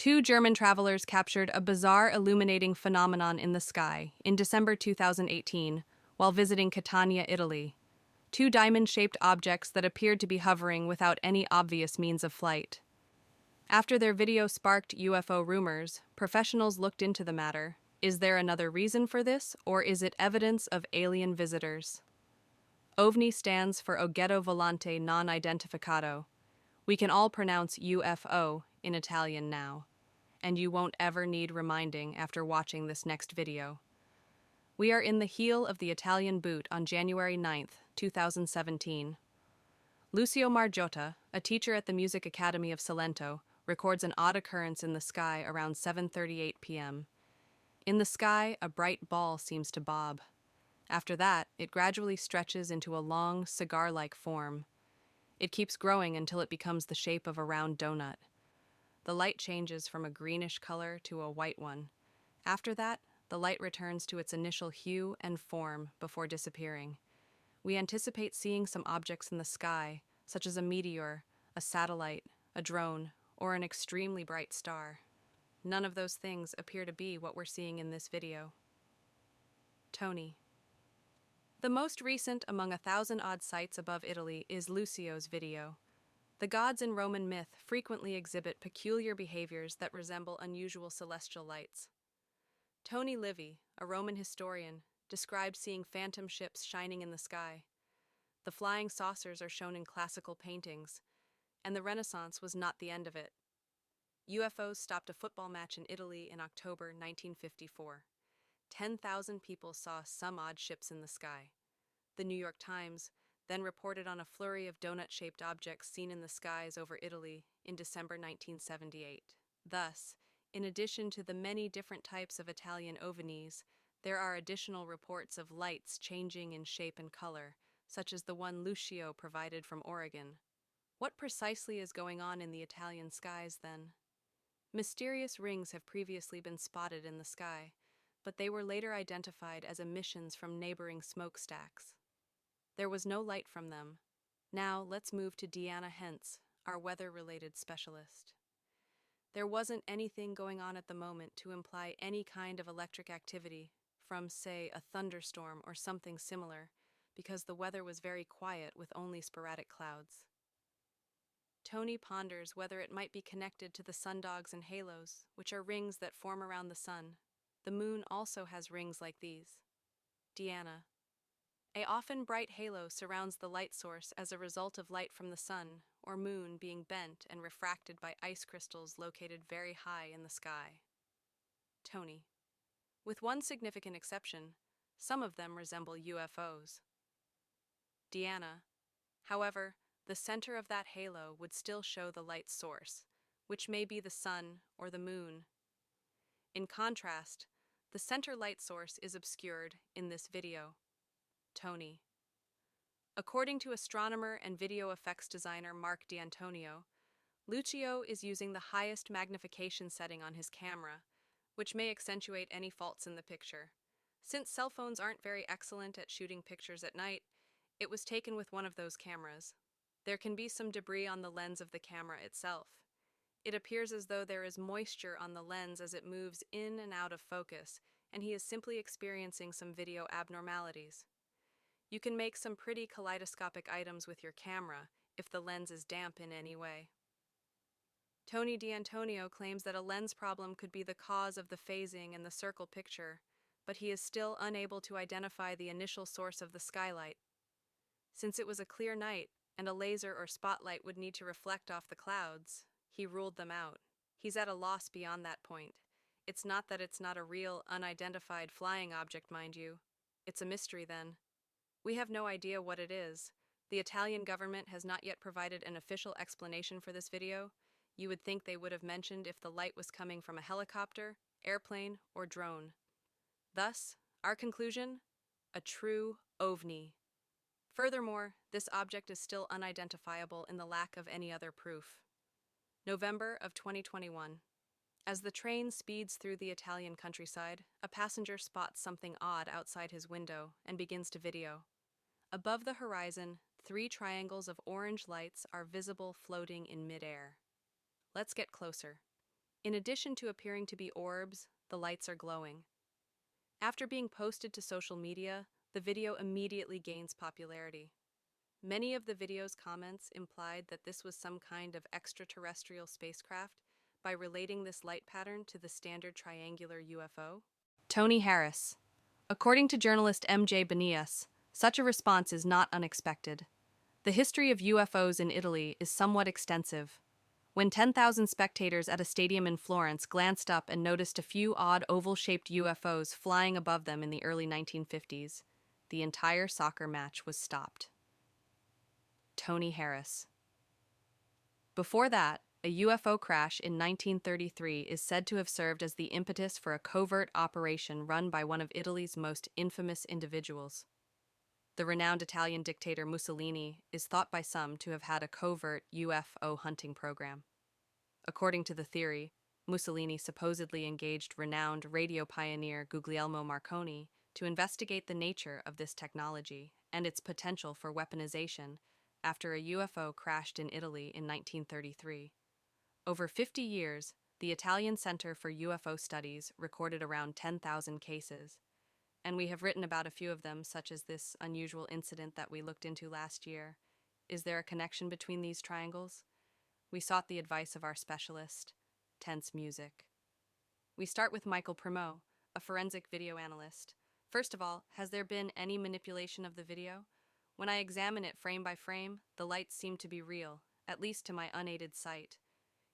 Two German travelers captured a bizarre illuminating phenomenon in the sky in December 2018 while visiting Catania, Italy. Two diamond-shaped objects that appeared to be hovering without any obvious means of flight. After their video sparked UFO rumors, professionals looked into the matter. Is there another reason for this, or is it evidence of alien visitors? OVNI stands for Oggetto Volante Non Identificato. We can all pronounce UFO in Italian now, and you won't ever need reminding after watching this next video. We are in the heel of the Italian boot on January 9th, 2017. Lucio Margiotta, a teacher at the Music Academy of Salento, records an odd occurrence in the sky around 7:38 p.m. In the sky, a bright ball seems to bob. After that, it gradually stretches into a long, cigar-like form. It keeps growing until it becomes the shape of a round donut. The light changes from a greenish color to a white one. After that, the light returns to its initial hue and form before disappearing. We anticipate seeing some objects in the sky, such as a meteor, a satellite, a drone, or an extremely bright star. None of those things appear to be what we're seeing in this video. Tony. The most recent among 1,000-odd sites above Italy is Lucio's video. The gods in Roman myth frequently exhibit peculiar behaviors that resemble unusual celestial lights. Tony Livy, a Roman historian, described seeing phantom ships shining in the sky. The flying saucers are shown in classical paintings, and the Renaissance was not the end of it. UFOs stopped a football match in Italy in October 1954. 10,000 people saw some odd ships in the sky. The New York Times then reported on a flurry of donut-shaped objects seen in the skies over Italy in December 1978. Thus, in addition to the many different types of Italian ovnis, there are additional reports of lights changing in shape and color, such as the one Lucio provided from Oregon. What precisely is going on in the Italian skies, then? Mysterious rings have previously been spotted in the sky, but they were later identified as emissions from neighboring smokestacks. There was no light from them. Now, let's move to Deanna Hentz, our weather-related specialist. There wasn't anything going on at the moment to imply any kind of electric activity from, say, a thunderstorm or something similar, because the weather was very quiet with only sporadic clouds. Tony ponders whether it might be connected to the sundogs and halos, which are rings that form around the sun. The moon also has rings like these. Deanna. A often bright halo surrounds the light source as a result of light from the sun or moon being bent and refracted by ice crystals located very high in the sky. Tony. With one significant exception, some of them resemble UFOs. Deanna. However, the center of that halo would still show the light source, which may be the sun or the moon. In contrast, the center light source is obscured in this video. Tony. According to astronomer and video effects designer Mark D'Antonio, Lucio is using the highest magnification setting on his camera, which may accentuate any faults in the picture. Since cell phones aren't very excellent at shooting pictures at night, it was taken with one of those cameras. There can be some debris on the lens of the camera itself. It appears as though there is moisture on the lens as it moves in and out of focus, and he is simply experiencing some video abnormalities. You can make some pretty kaleidoscopic items with your camera if the lens is damp in any way. Tony D'Antonio claims that a lens problem could be the cause of the phasing and the circle picture, but he is still unable to identify the initial source of the skylight. Since it was a clear night and a laser or spotlight would need to reflect off the clouds, he ruled them out. He's at a loss beyond that point. It's not that it's not a real, unidentified flying object, mind you. It's a mystery then. We have no idea what it is. The Italian government has not yet provided an official explanation for this video. You would think they would have mentioned if the light was coming from a helicopter, airplane, or drone. Thus, our conclusion? A true OVNI. Furthermore, this object is still unidentifiable in the lack of any other proof. November of 2021. As the train speeds through the Italian countryside, a passenger spots something odd outside his window and begins to video. Above the horizon, 3 triangles of orange lights are visible floating in midair. Let's get closer. In addition to appearing to be orbs, the lights are glowing. After being posted to social media, the video immediately gains popularity. Many of the video's comments implied that this was some kind of extraterrestrial spacecraft by relating this light pattern to the standard triangular UFO. Tony Harris. According to journalist MJ Benias, such a response is not unexpected. The history of UFOs in Italy is somewhat extensive. When 10,000 spectators at a stadium in Florence glanced up and noticed a few odd oval-shaped UFOs flying above them in the early 1950s, the entire soccer match was stopped. Tony Harris. Before that, a UFO crash in 1933 is said to have served as the impetus for a covert operation run by one of Italy's most infamous individuals. The renowned Italian dictator Mussolini is thought by some to have had a covert UFO hunting program. According to the theory, Mussolini supposedly engaged renowned radio pioneer Guglielmo Marconi to investigate the nature of this technology and its potential for weaponization after a UFO crashed in Italy in 1933. Over 50 years, the Italian Center for UFO Studies recorded around 10,000 cases, and we have written about a few of them, such as this unusual incident that we looked into last year. Is there a connection between these triangles? We sought the advice of our specialist, Tense Music. We start with Michael Primo, a forensic video analyst. First of all, has there been any manipulation of the video? When I examine it frame by frame, the lights seem to be real, at least to my unaided sight.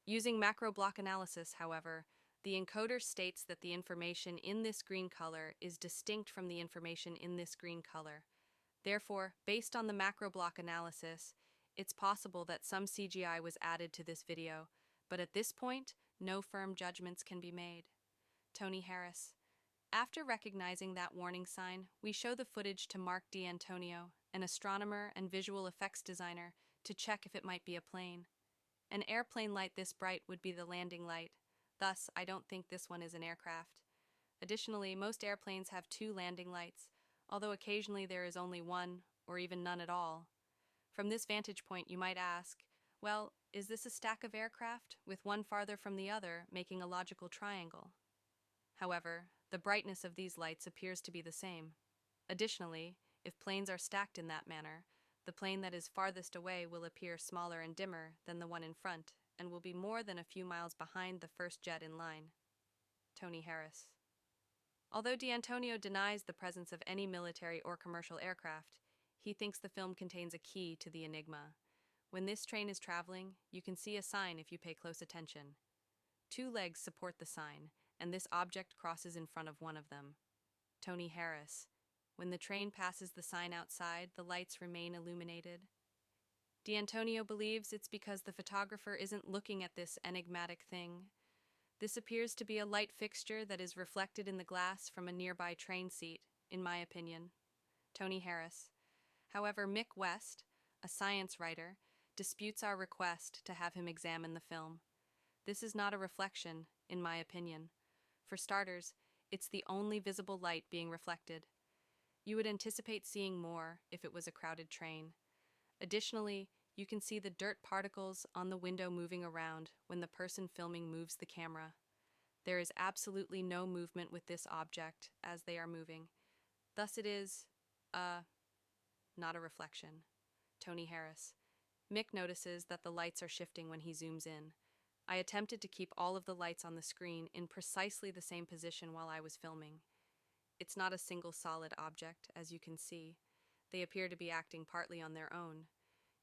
Using macro block analysis, however, the encoder states that the information in this green color is distinct from the information in this green color. Therefore, based on the macro block analysis, it's possible that some CGI was added to this video, but at this point, no firm judgments can be made. Tony Harris. After recognizing that warning sign, we show the footage to Mark D'Antonio, an astronomer and visual effects designer, to check if it might be a plane. An airplane light this bright would be the landing light. Thus, I don't think this one is an aircraft. Additionally, most airplanes have two landing lights, although occasionally there is only one, or even none at all. From this vantage point, you might ask, well, is this a stack of aircraft, with one farther from the other, making a logical triangle? However, the brightness of these lights appears to be the same. Additionally, if planes are stacked in that manner, the plane that is farthest away will appear smaller and dimmer than the one in front, and will be more than a few miles behind the first jet in line. Tony Harris. Although D'Antonio denies the presence of any military or commercial aircraft, he thinks the film contains a key to the enigma. When this train is traveling, you can see a sign if you pay close attention. Two legs support the sign, and this object crosses in front of one of them. Tony Harris. When the train passes the sign outside, the lights remain illuminated. D'Antonio believes it's because the photographer isn't looking at this enigmatic thing. This appears to be a light fixture that is reflected in the glass from a nearby train seat, in my opinion. Tony Harris. However, Mick West, a science writer, disputes our request to have him examine the film. This is not a reflection, in my opinion. For starters, it's the only visible light being reflected. You would anticipate seeing more if it was a crowded train. Additionally, you can see the dirt particles on the window moving around when the person filming moves the camera. There is absolutely no movement with this object as they are moving. Thus it is, not a reflection. Tony Harris. Mick notices that the lights are shifting when he zooms in. I attempted to keep all of the lights on the screen in precisely the same position while I was filming. It's not a single solid object, as you can see. They appear to be acting partly on their own.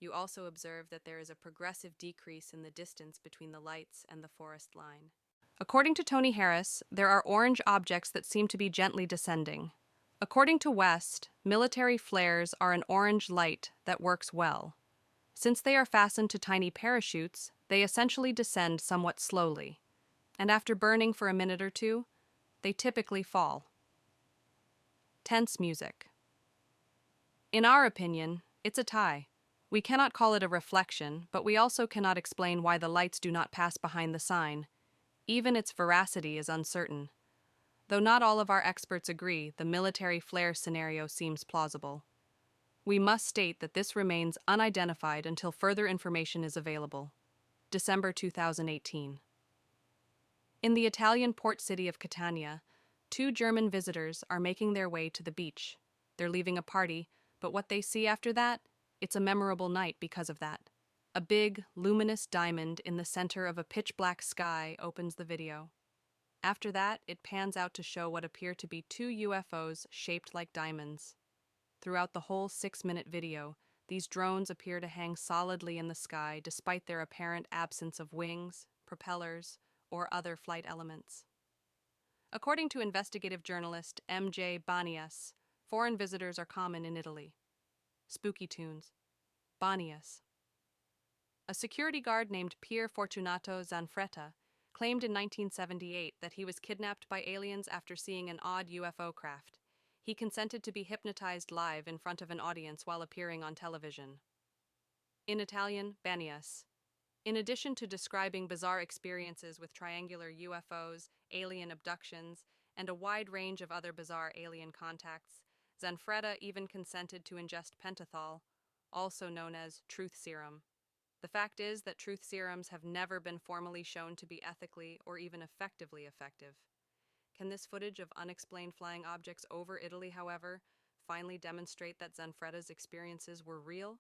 You also observe that there is a progressive decrease in the distance between the lights and the forest line. According to Tony Harris, there are orange objects that seem to be gently descending. According to West, military flares are an orange light that works well. Since they are fastened to tiny parachutes, they essentially descend somewhat slowly, and after burning for a minute or two, they typically fall. Tense music. In our opinion, it's a tie. We cannot call it a reflection, but we also cannot explain why the lights do not pass behind the sign. Even its veracity is uncertain. Though not all of our experts agree, the military flare scenario seems plausible. We must state that this remains unidentified until further information is available. December 2018. In the Italian port city of Catania, two German visitors are making their way to the beach. They're leaving a party, but what they see after that, it's a memorable night because of that. A big, luminous diamond in the center of a pitch-black sky opens the video. After that, it pans out to show what appear to be two UFOs shaped like diamonds. Throughout the whole 6-minute video, these drones appear to hang solidly in the sky despite their apparent absence of wings, propellers, or other flight elements. According to investigative journalist M.J. Banias, foreign visitors are common in Italy. Spooky tunes. Banias. A security guard named Pier Fortunato Zanfretta claimed in 1978 that he was kidnapped by aliens after seeing an odd UFO craft. He consented to be hypnotized live in front of an audience while appearing on television. In Italian, Banias. In addition to describing bizarre experiences with triangular UFOs, alien abductions, and a wide range of other bizarre alien contacts, Zanfretta even consented to ingest pentothal, also known as truth serum. The fact is that truth serums have never been formally shown to be ethically or even effectively effective. Can this footage of unexplained flying objects over Italy, however, finally demonstrate that Zanfretta's experiences were real?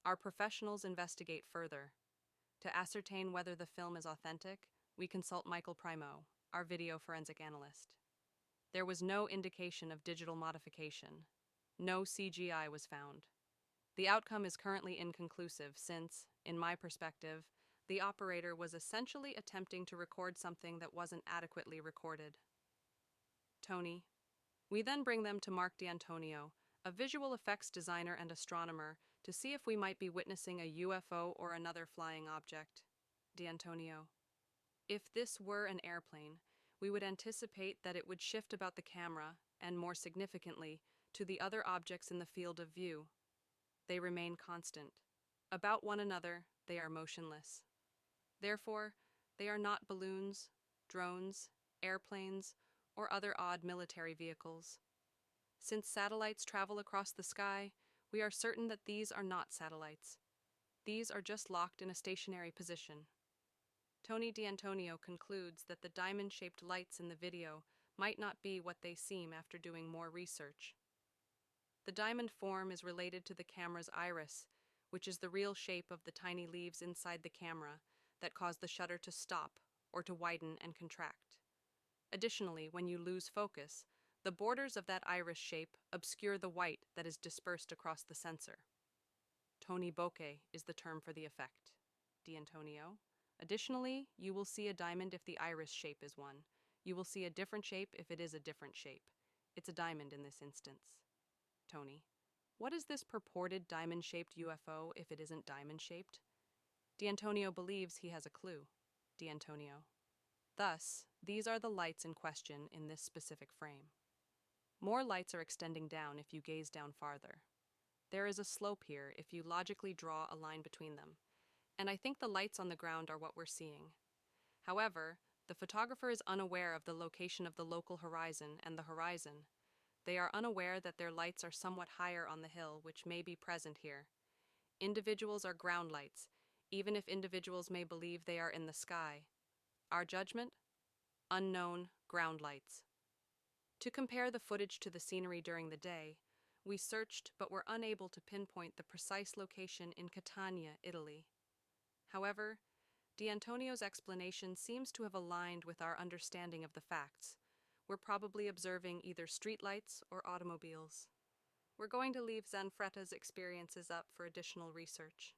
Our professionals investigate further. To ascertain whether the film is authentic, we consult Michael Primo, our video forensic analyst. There was no indication of digital modification. No CGI was found. The outcome is currently inconclusive since, in my perspective, the operator was essentially attempting to record something that wasn't adequately recorded. Tony. We then bring them to Mark D'Antonio, a visual effects designer and astronomer, to see if we might be witnessing a UFO or another flying object. D'Antonio. If this were an airplane, we would anticipate that it would shift about the camera, and more significantly, to the other objects in the field of view. They remain constant. About one another, they are motionless. Therefore, they are not balloons, drones, airplanes, or other odd military vehicles. Since satellites travel across the sky, we are certain that these are not satellites. These are just locked in a stationary position. Tony D'Antonio concludes that the diamond-shaped lights in the video might not be what they seem after doing more research. The diamond form is related to the camera's iris, which is the real shape of the tiny leaves inside the camera that cause the shutter to stop or to widen and contract. Additionally, when you lose focus, the borders of that iris shape obscure the white that is dispersed across the sensor. Tony bokeh is the term for the effect. D'Antonio. Additionally, you will see a diamond if the iris shape is one. You will see a different shape if it is a different shape. It's a diamond in this instance. Tony. What is this purported diamond-shaped UFO if it isn't diamond-shaped? D'Antonio believes he has a clue. D'Antonio. Thus, these are the lights in question in this specific frame. More lights are extending down if you gaze down farther. There is a slope here if you logically draw a line between them, and I think the lights on the ground are what we're seeing. However, the photographer is unaware of the location of the local horizon and the horizon. They are unaware that their lights are somewhat higher on the hill, which may be present here. Individuals are ground lights, even if individuals may believe they are in the sky. Our judgment? Unknown ground lights. To compare the footage to the scenery during the day, we searched but were unable to pinpoint the precise location in Catania, Italy. However, D'Antonio's explanation seems to have aligned with our understanding of the facts. We're probably observing either streetlights or automobiles. We're going to leave Zanfretta's experiences up for additional research.